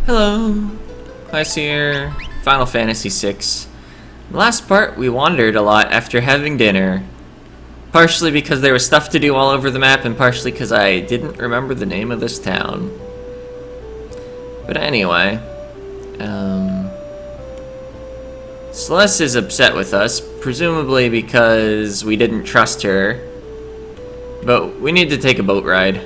Hello, Class here, Final Fantasy VI. Last part, we wandered a lot after having dinner. Partially because there was stuff to do all over the map, and partially because I didn't remember the name of this town. But anyway, Celeste is upset with us, presumably because we didn't trust her. But we need to take a boat ride.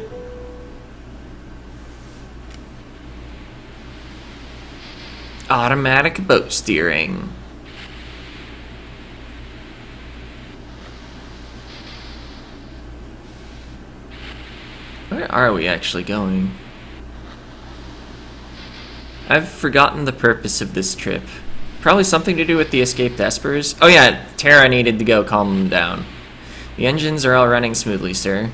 Automatic boat steering. Where are we actually going? I've forgotten the purpose of this trip. Probably something to do with the escaped espers. Oh yeah, Terra needed to go calm them down. The engines are all running smoothly, sir.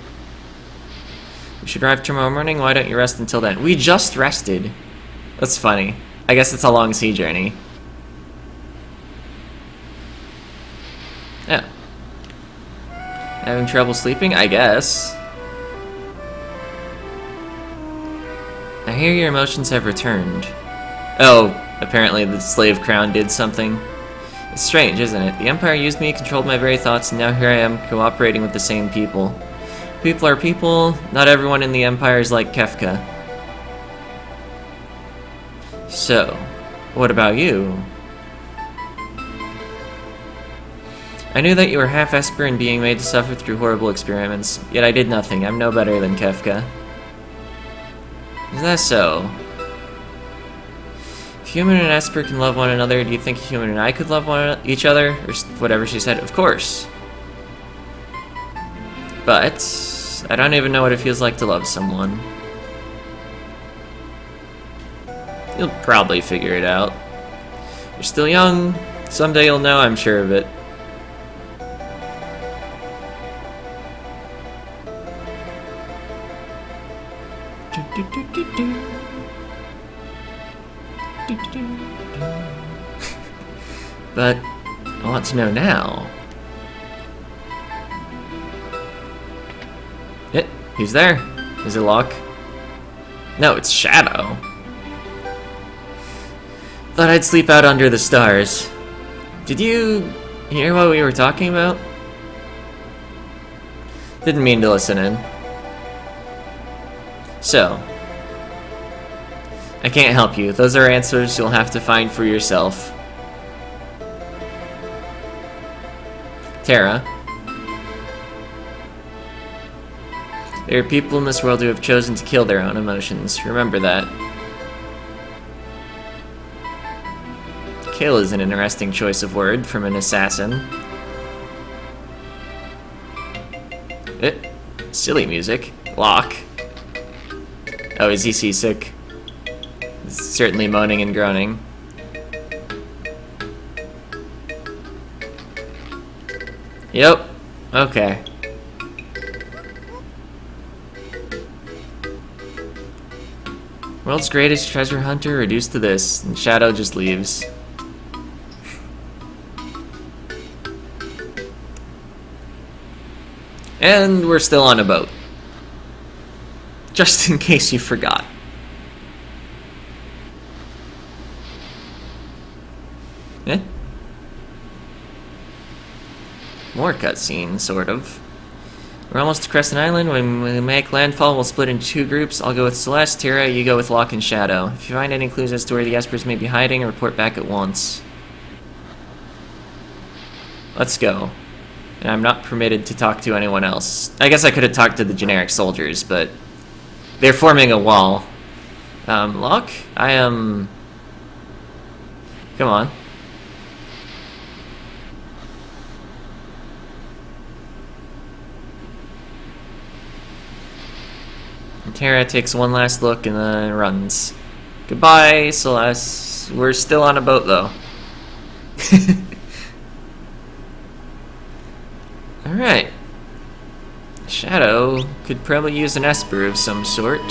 We should arrive tomorrow morning. Why don't you rest until then? We just rested. That's funny. I guess it's a long sea journey. Yeah. Having trouble sleeping? I guess. I hear your emotions have returned. Oh, apparently the slave crown did something. It's strange, isn't it? The Empire used me, controlled my very thoughts, and now here I am cooperating with the same people. People are people. Not everyone in the Empire is like Kefka. So, what about you? I knew that you were half Esper and being made to suffer through horrible experiments, yet I did nothing. I'm no better than Kefka. Is that so? If human and Esper can love one another, do you think human and I could love each other? Or whatever she said. Of course. But I don't even know what it feels like to love someone. You'll probably figure it out. You're still young. Someday you'll know, I'm sure of it. But I want to know now. Who's there? Is it Locke? No, it's Shadow. Thought I'd sleep out under the stars. Did you hear what we were talking about? Didn't mean to listen in. So, I can't help you. Those are answers you'll have to find for yourself. Terra. There are people in this world who have chosen to kill their own emotions. Remember that. Kill is an interesting choice of word from an assassin. Silly music. Locke. Oh, is he seasick? He's certainly moaning and groaning. Yep. Okay. World's greatest treasure hunter reduced to this, and Shadow just leaves. And we're still on a boat. Just in case you forgot. More cutscene, sort of. We're almost to Crescent Island. When we make landfall, we'll split into two groups. I'll go with Celeste, Terra, you go with Locke and Shadow. If you find any clues as to where the espers may be hiding, report back at once. Let's go. And I'm not permitted to talk to anyone else. I guess I could have talked to the generic soldiers, but they're forming a wall. Locke? I am... Come on. And Terra takes one last look and then runs. Goodbye, Celeste. We're still on a boat, though. Alright. Shadow could probably use an esper of some sort.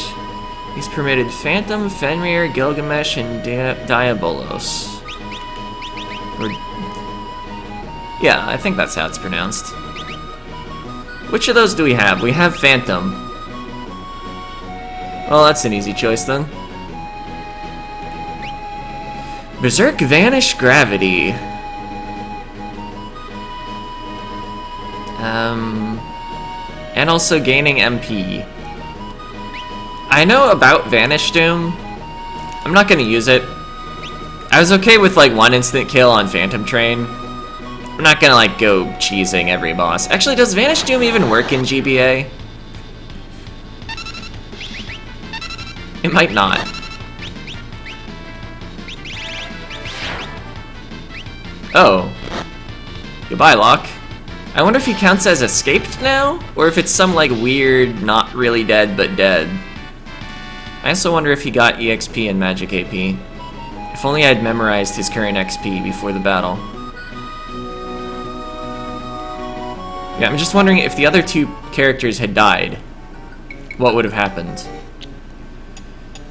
He's permitted Phantom, Fenrir, Gilgamesh, and Diabolos. Or... yeah, I think that's how it's pronounced. Which of those do we have? We have Phantom. Well, that's an easy choice then. Berserk Vanish Gravity. And also gaining MP. I know about Vanish Doom. I'm not gonna use it. I was okay with like 1 instant kill on Phantom Train. I'm not gonna like go cheesing every boss. Actually, does Vanish Doom even work in GBA? It might not. Oh. Goodbye, Locke. I wonder if he counts as escaped now? Or if it's some like weird, not really dead, but dead. I also wonder if he got EXP and Magic AP. If only I'd memorized his current XP before the battle. Yeah, I'm just wondering if the other 2 characters had died, what would have happened?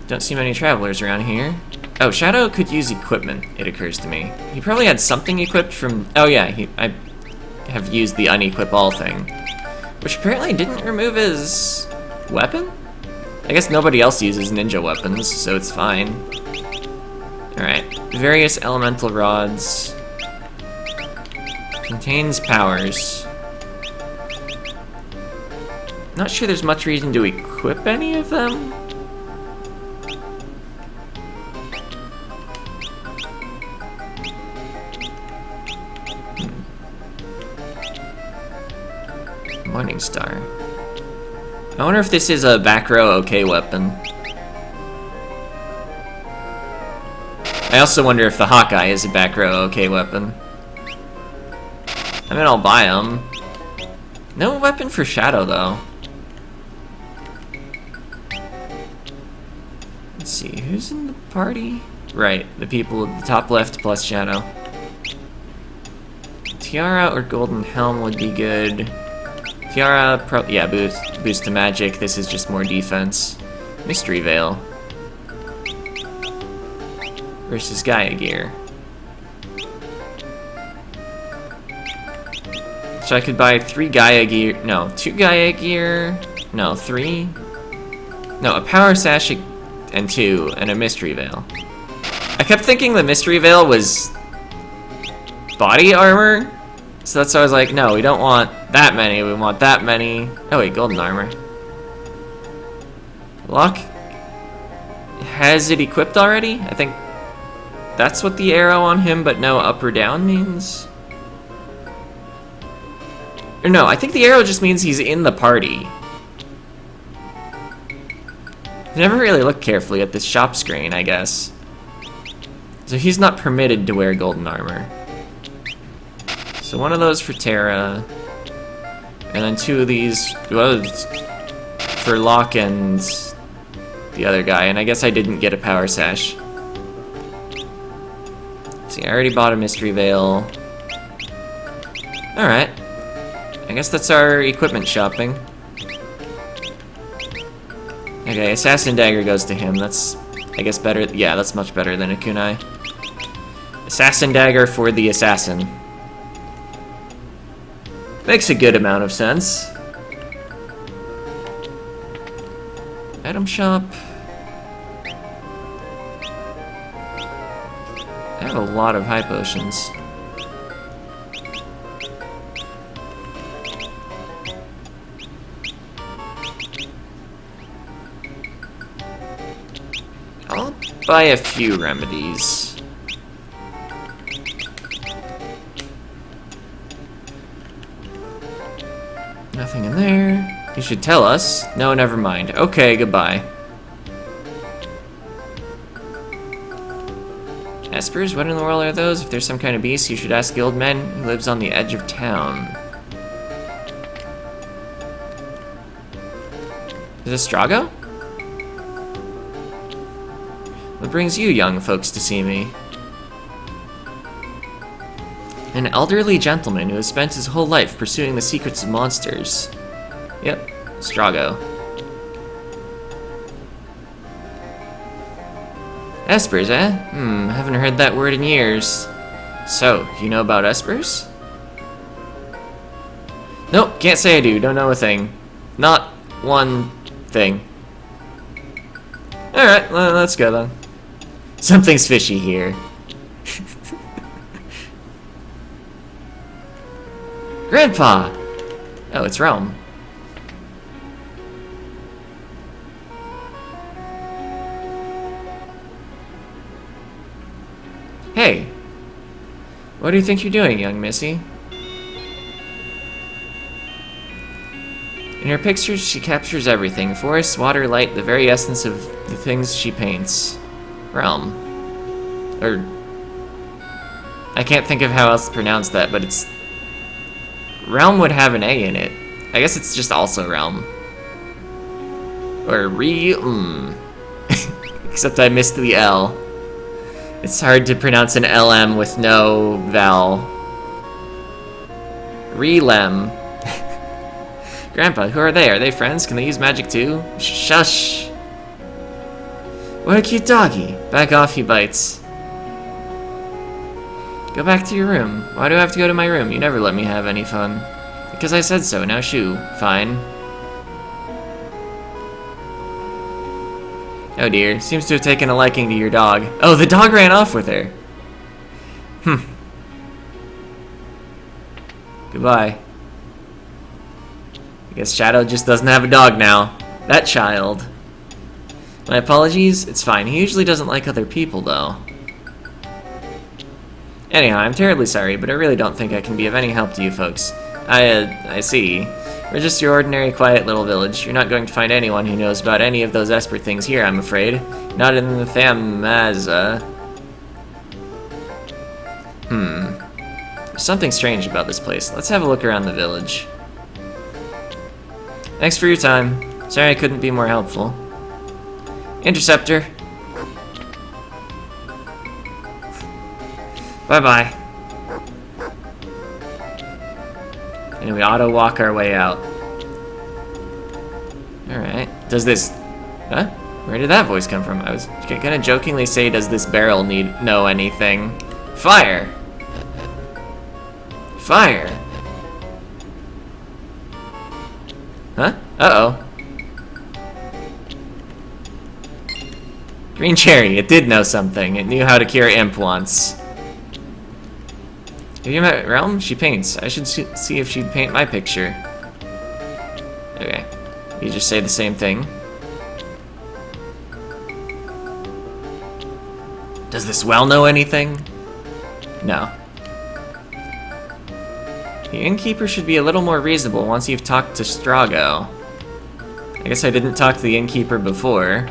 Don't see many travelers around here. Oh, Shadow could use equipment, it occurs to me. He probably had something equipped from... Oh yeah, I have used the unequip all thing. Which apparently didn't remove his... weapon? I guess nobody else uses ninja weapons, so it's fine. Alright, various elemental rods. Contains powers. Not sure there's much reason to equip any of them. Morning Star. I wonder if this is a back row okay weapon. I also wonder if the Hawkeye is a back row okay weapon. I mean, I'll buy them. No weapon for Shadow, though. Let's see, who's in the party? Right, the people at the top left plus Shadow. Tiara or Golden Helm would be good. Tiara, yeah, boost to magic. This is just more defense. Mystery Veil. Versus Gaia Gear. So I could buy 3 Gaia Gear, no, 2 Gaia Gear, no, 3? No, a Power Sash and 2, and a Mystery Veil. I kept thinking the Mystery Veil was body armor, so that's why I was like, no, we don't want that many, we want that many. Oh wait, golden armor. Locke has it equipped already? I think that's what the arrow on him, but no up or down means? Or no, I think the arrow just means he's in the party. I never really looked carefully at this shop screen, I guess. So he's not permitted to wear golden armor. So one of those for Terra, and then 2 of these for Locke and the other guy, and I guess I didn't get a Power Sash. See, I already bought a Mystery Veil. Alright. I guess that's our equipment shopping. Okay, Assassin Dagger goes to him. That's, I guess, better. Yeah, that's much better than a kunai. Assassin Dagger for the assassin. Makes a good amount of sense. Item shop. I have a lot of high potions. I'll buy a few remedies. Nothing in there. You should tell us. No, never mind. Okay, goodbye. Espers? What in the world are those? If there's some kind of beast, you should ask Guildman who lives on the edge of town. Is this Strago? What brings you young folks to see me? An elderly gentleman who has spent his whole life pursuing the secrets of monsters. Yep, Strago. Espers, eh? Haven't heard that word in years. So, you know about espers? Nope, can't say I do. Don't know a thing. Not one thing. Alright, well, let's go then. Something's fishy here. Grandpa! Oh, it's Realm. Hey! What do you think you're doing, young Missy? In her pictures, she captures everything. Forest, water, light, the very essence of the things she paints. Realm. Or... I can't think of how else to pronounce that, but it's... Realm would have an A in it. I guess it's just also Realm. Or Except I missed the L. It's hard to pronounce an LM with no vowel. Relem. Grandpa, who are they? Are they friends? Can they use magic too? Shush! What a cute doggy. Back off, he bites. Go back to your room. Why do I have to go to my room? You never let me have any fun. Because I said so. Now shoo. Fine. Oh dear. Seems to have taken a liking to your dog. Oh, the dog ran off with her. Goodbye. I guess Shadow just doesn't have a dog now. That child. My apologies. It's fine. He usually doesn't like other people, though. Anyhow, I'm terribly sorry, but I really don't think I can be of any help to you folks. I see. We're just your ordinary, quiet little village. You're not going to find anyone who knows about any of those esper things here, I'm afraid. Not in the Thamaza. There's something strange about this place. Let's have a look around the village. Thanks for your time. Sorry I couldn't be more helpful. Interceptor. Bye-bye. And we auto-walk our way out. Alright. Does this... Huh? Where did that voice come from? I was gonna jokingly say, does this barrel know anything? Fire! Fire! Huh? Uh-oh. Green cherry. It did know something. It knew how to cure imp once. Have you met Realm? She paints. I should see if she'd paint my picture. Okay. You just say the same thing. Does this well know anything? No. The innkeeper should be a little more reasonable once you've talked to Strago. I guess I didn't talk to the innkeeper before.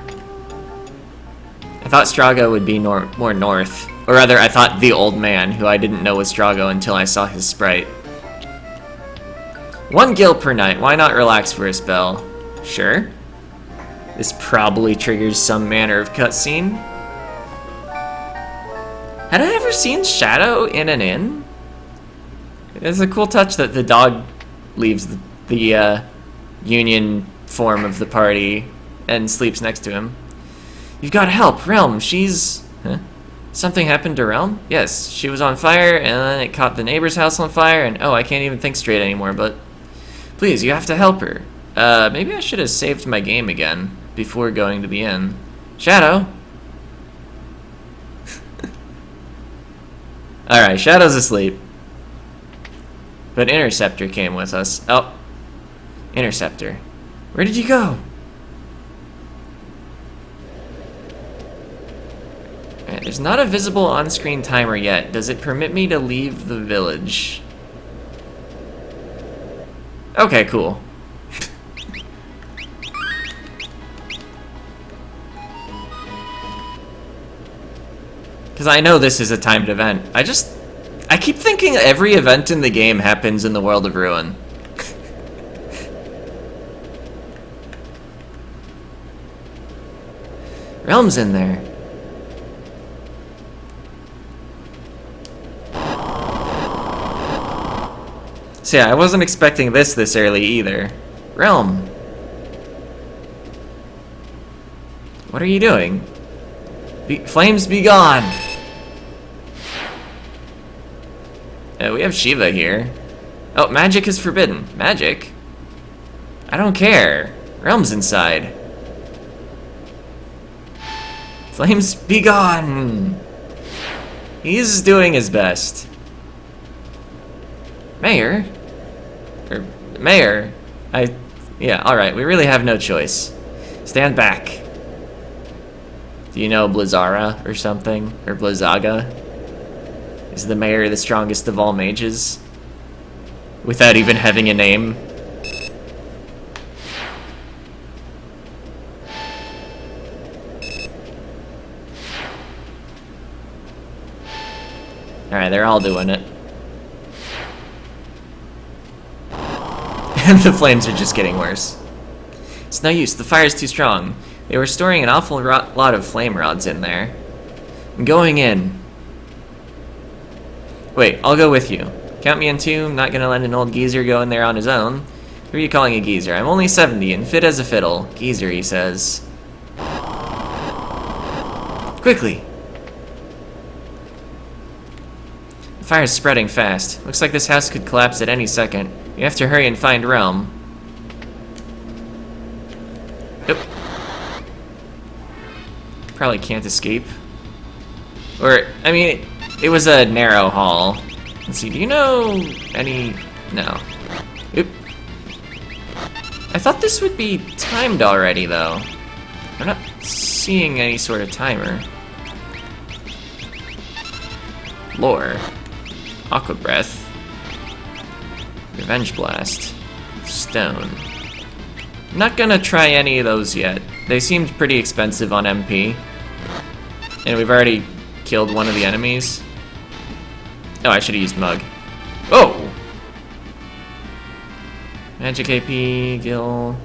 I thought Strago would be more north. Or rather, I thought the old man, who I didn't know was Strago until I saw his sprite. 1 gil per night. Why not relax for a spell? Sure. This probably triggers some manner of cutscene. Had I ever seen Shadow in an inn? It's a cool touch that the dog leaves the union form of the party and sleeps next to him. You've got help, Realm. She's... Huh? Something happened to Realm? Yes, she was on fire, and then it caught the neighbor's house on fire, and oh, I can't even think straight anymore, but... Please, you have to help her. Maybe I should have saved my game again before going to the inn. Shadow? Alright, Shadow's asleep. But Interceptor came with us. Oh. Interceptor. Where did you go? Alright, there's not a visible on-screen timer yet. Does it permit me to leave the village? Okay, cool. Because I know this is a timed event. I keep thinking every event in the game happens in the World of Ruin. Realm's in there. So yeah, I wasn't expecting this early either. Realm. What are you doing? Flames be gone! We have Shiva here. Oh, magic is forbidden. Magic? I don't care. Realm's inside. Flames be gone! He's doing his best. Mayor? Or, Mayor? Yeah, alright, we really have no choice. Stand back. Do you know Blizzara or something? Or Blizzaga? Is the mayor the strongest of all mages? Without even having a name? Alright, they're all doing it. And the flames are just getting worse. It's no use, the fire's too strong. They were storing an awful lot of flame rods in there. I'm going in. Wait, I'll go with you. Count me in two, I'm not gonna let an old geezer go in there on his own. Who are you calling a geezer? I'm only 70 and fit as a fiddle. Geezer, he says. Quickly! The fire's spreading fast. Looks like this house could collapse at any second. You have to hurry and find Realm. Yep. Probably can't escape. Or, I mean, it was a narrow hall. Let's see, do you know any... No. Oop. I thought this would be timed already, though. I'm not seeing any sort of timer. Lore. Aqua Breath. Revenge Blast. Stone. I'm not gonna try any of those yet. They seemed pretty expensive on MP. And we've already killed one of the enemies. Oh, I should have used Mug. Oh! Magic AP, Gil.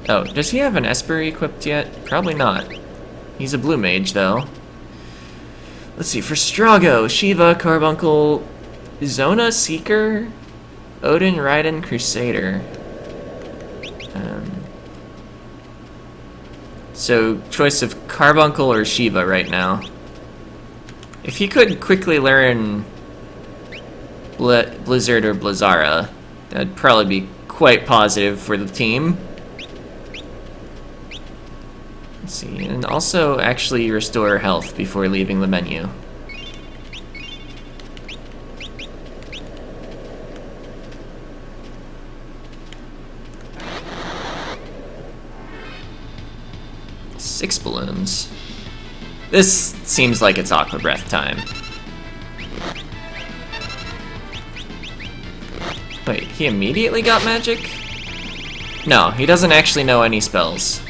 Oh, does he have an Esper equipped yet? Probably not. He's a blue mage, though. Let's see, for Strago, Shiva, Carbuncle, Zona, Seeker, Odin, Raiden, Crusader. So, choice of Carbuncle or Shiva right now. If he could quickly learn Blizzard or Blizzara, that'd probably be quite positive for the team. Let's see, and also actually restore health before leaving the menu. Six balloons. This seems like it's Aqua Breath time. Wait, he immediately got magic? No, he doesn't actually know any spells.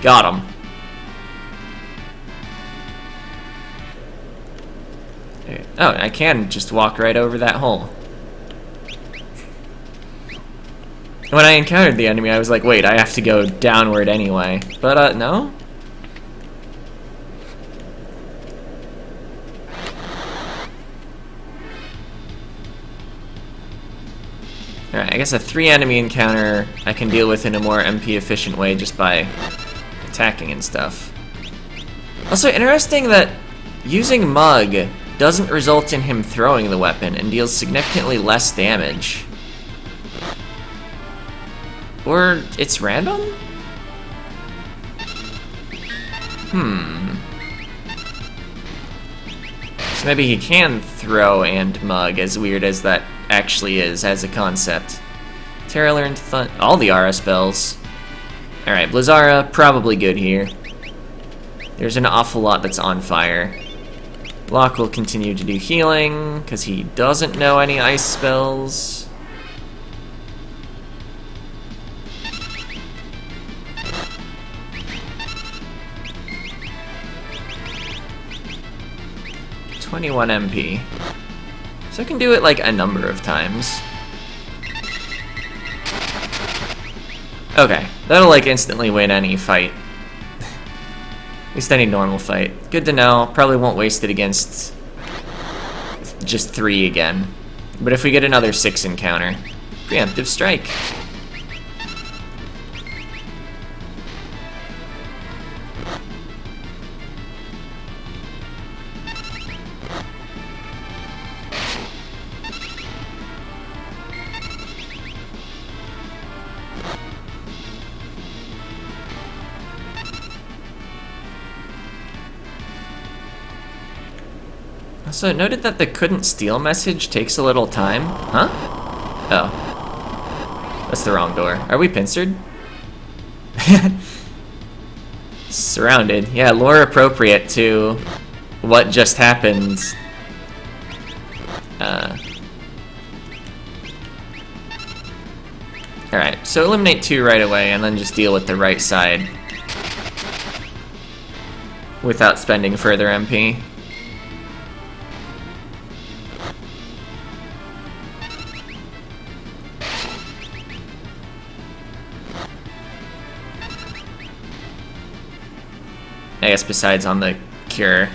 Got him. Oh, I can just walk right over that hole. When I encountered the enemy, I was like, wait, I have to go downward anyway. But, no? Alright, I guess a 3-enemy encounter I can deal with in a more MP efficient way just by attacking and stuff. Also, interesting that using Mug doesn't result in him throwing the weapon and deals significantly less damage. Or it's random? So maybe he can throw and Mug, as weird as that actually is as a concept. Terra learned all the Aura spells. Alright, Blizzara, probably good here. There's an awful lot that's on fire. Locke will continue to do healing, because he doesn't know any ice spells. (21 MP). So I can do it like a number of times. Okay, that'll like instantly win any fight. At least any normal fight. Good to know. Probably won't waste it against just 3 again. But if we get another 6 encounter, preemptive strike. Also, it noted that the couldn't steal message takes a little time. Huh? Oh. That's the wrong door. Are we pincered? Surrounded. Yeah, lore appropriate to what just happened. Alright, so eliminate 2 right away and then just deal with the right side without spending further MP. I guess besides on the cure.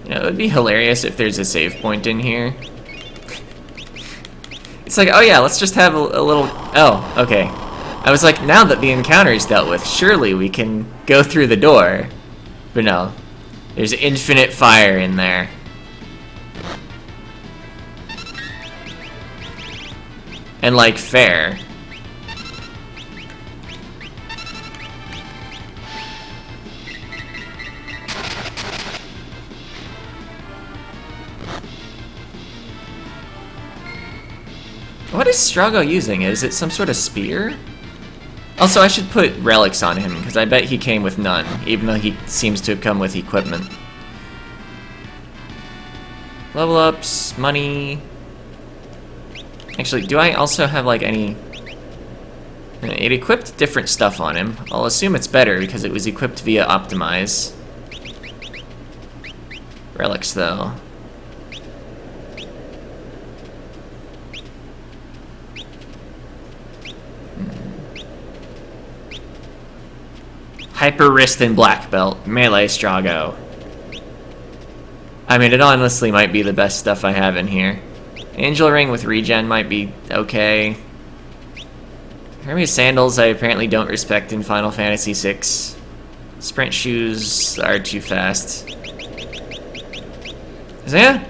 You know, it would be hilarious if there's a save point in here. It's like, oh yeah, let's just have a little... Oh, okay. I was like, now that the encounter is dealt with, surely we can go through the door. But no. There's infinite fire in there. And like, fair. What is Strago using? Is it some sort of spear? Also, I should put relics on him, because I bet he came with none, even though he seems to have come with equipment. Level ups, money... Actually, do I also have, like, any... It equipped different stuff on him. I'll assume it's better, because it was equipped via Optimize. Relics, though. Hyper Wrist and Black Belt. Melee Strago. I mean, it honestly might be the best stuff I have in here. Angel Ring with regen might be okay. Hermes Sandals I apparently don't respect in Final Fantasy VI. Sprint Shoes are too fast. So yeah.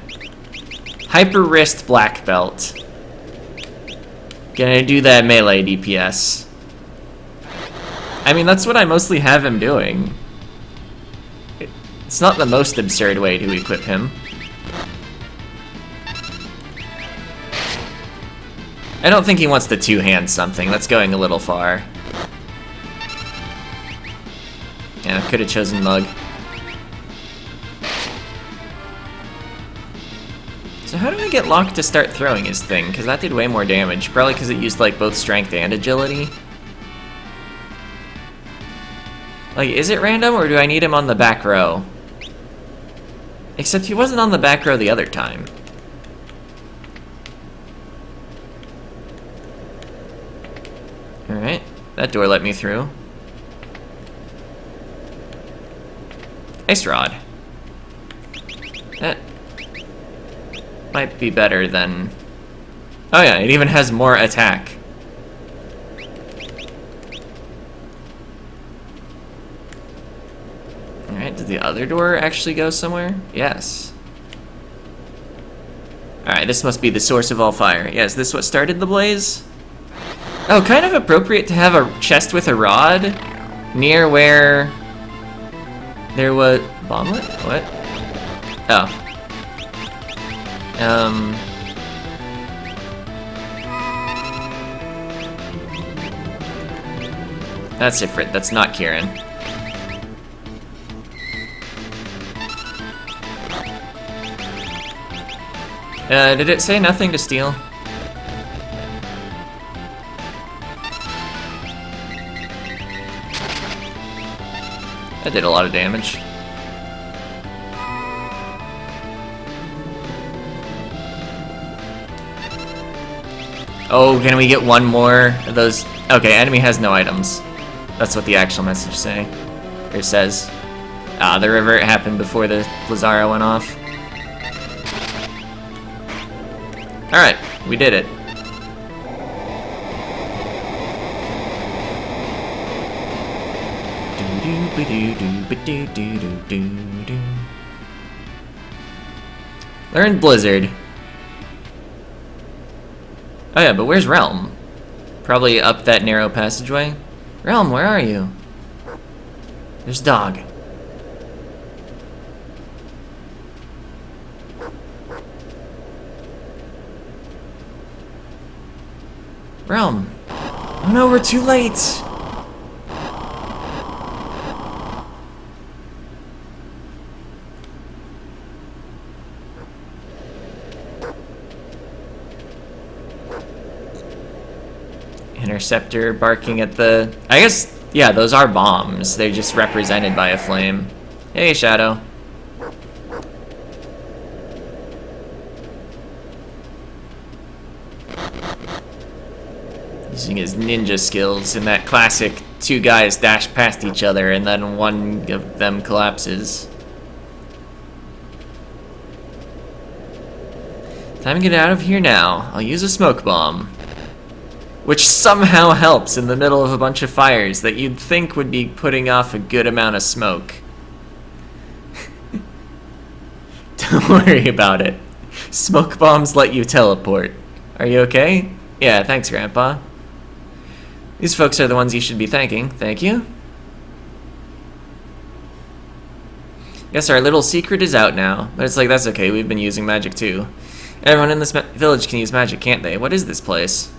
Hyper Wrist Black Belt. Gonna do that melee DPS. I mean, that's what I mostly have him doing. It's not the most absurd way to equip him. I don't think he wants to two-hand something. That's going a little far. Yeah, could have chosen Mug. So how do I get Locke to start throwing his thing? Because that did way more damage. Probably because it used like both strength and agility. Like, is it random, or do I need him on the back row? Except he wasn't on the back row the other time. Alright, that door let me through. Ice Rod. That might be better than... Oh yeah, it even has more attack. Alright, did the other door actually go somewhere? Yes. Alright, this must be the source of all fire. Yeah, is this what started the blaze? Oh, kind of appropriate to have a chest with a rod near where there was... Bomblet? What? Oh. That's Ifrit, that's not Kieran. Did it say nothing to steal? That did a lot of damage. Oh, can we get one more of those? Okay, enemy has no items. That's what the actual message says. Ah, the revert happened before the Lazaro went off. Alright, we did it. Learn Blizzard. Oh yeah, but where's Realm? Probably up that narrow passageway. Realm, where are you? There's Dog. Realm. Oh no, we're too late! Interceptor barking at the... I guess, yeah, those are bombs. They're just represented by a flame. Hey, Shadow. Using his ninja skills in that classic two guys dash past each other and then one of them collapses. Time to get out of here now. I'll use a smoke bomb. Which somehow helps in the middle of a bunch of fires that you'd think would be putting off a good amount of smoke. Don't worry about it. Smoke bombs let you teleport. Are you okay? Yeah, thanks, Grandpa. These folks are the ones you should be thanking. Thank you. Guess our little secret is out now. But it's like, that's okay, we've been using magic too. Everyone in this village can use magic, can't they? What is this place?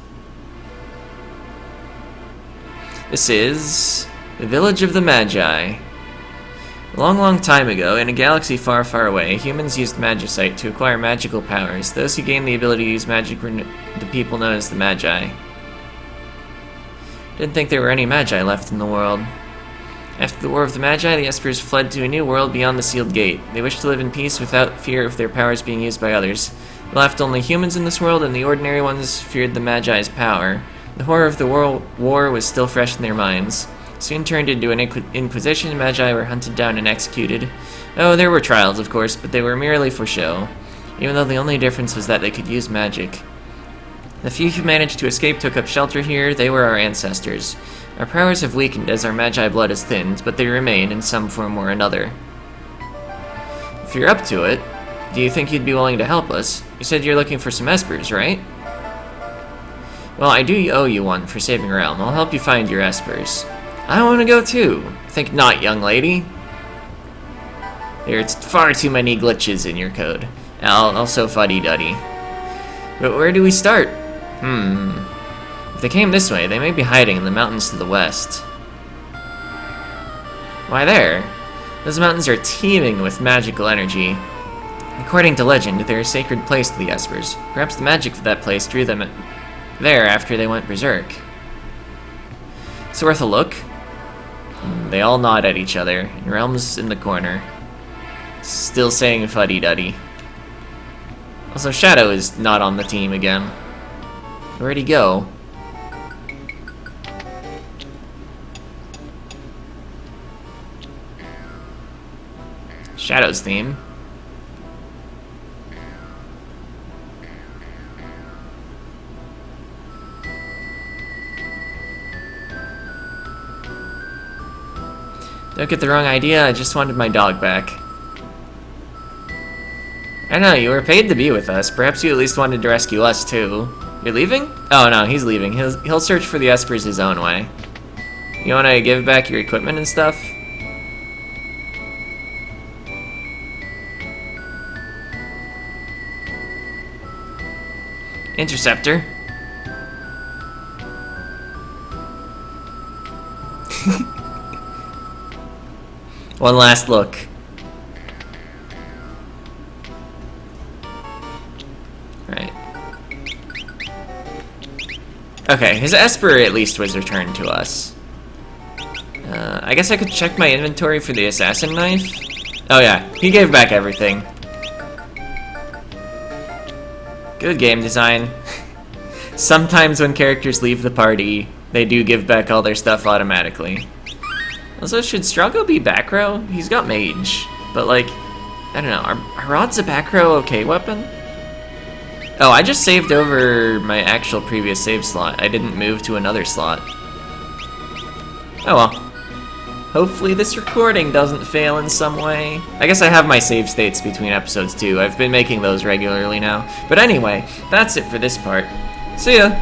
This is the village of the Magi. A long, long time ago, in a galaxy far, far away, humans used magicite to acquire magical powers. Those who gained the ability to use magic were the people known as the Magi. Didn't think there were any Magi left in the world. After the War of the Magi, the espers fled to a new world beyond the sealed gate. They wished to live in peace without fear of their powers being used by others. There left only humans in this world, and the ordinary ones feared the Magi's power. The horror of the war was still fresh in their minds. Soon turned into an inquisition, Magi were hunted down and executed. Oh, there were trials, of course, but they were merely for show, even though the only difference was that they could use magic. The few who managed to escape took up shelter here. They were our ancestors. Our powers have weakened as our Magi blood has thinned, but they remain in some form or another. If you're up to it, do you think you'd be willing to help us? You said you're looking for some espers, right? Well, I do owe you one for saving Realm. I'll help you find your espers. I want to go too. Think not, young lady. There's far too many glitches in your code. Also fuddy-duddy. But where do we start? If they came this way, they may be hiding in the mountains to the west. Why there? Those mountains are teeming with magical energy. According to legend, they're a sacred place to the espers. Perhaps the magic of that place drew them there after they went berserk. It's worth a look. They all nod at each other, and Realm's in the corner, still saying fuddy-duddy. Also, Shadow is not on the team again. Where'd he go? Shadow's theme. Don't get the wrong idea, I just wanted my dog back. I know, you were paid to be with us. Perhaps you at least wanted to rescue us too. You're leaving? Oh no, he's leaving. He'll search for the espers his own way. You wanna give back your equipment and stuff? Interceptor. One last look. Right. Okay, his esper at least was returned to us. I guess I could check my inventory for the assassin knife. Oh yeah, he gave back everything. Good game design. Sometimes when characters leave the party, they do give back all their stuff automatically. Also, should Strago be back row? He's got mage, but like, I don't know, are rods a back row okay weapon? Oh, I just saved over my actual previous save slot. I didn't move to another slot. Oh well. Hopefully this recording doesn't fail in some way. I guess I have my save states between episodes too. I've been making those regularly now. But anyway, that's it for this part. See ya!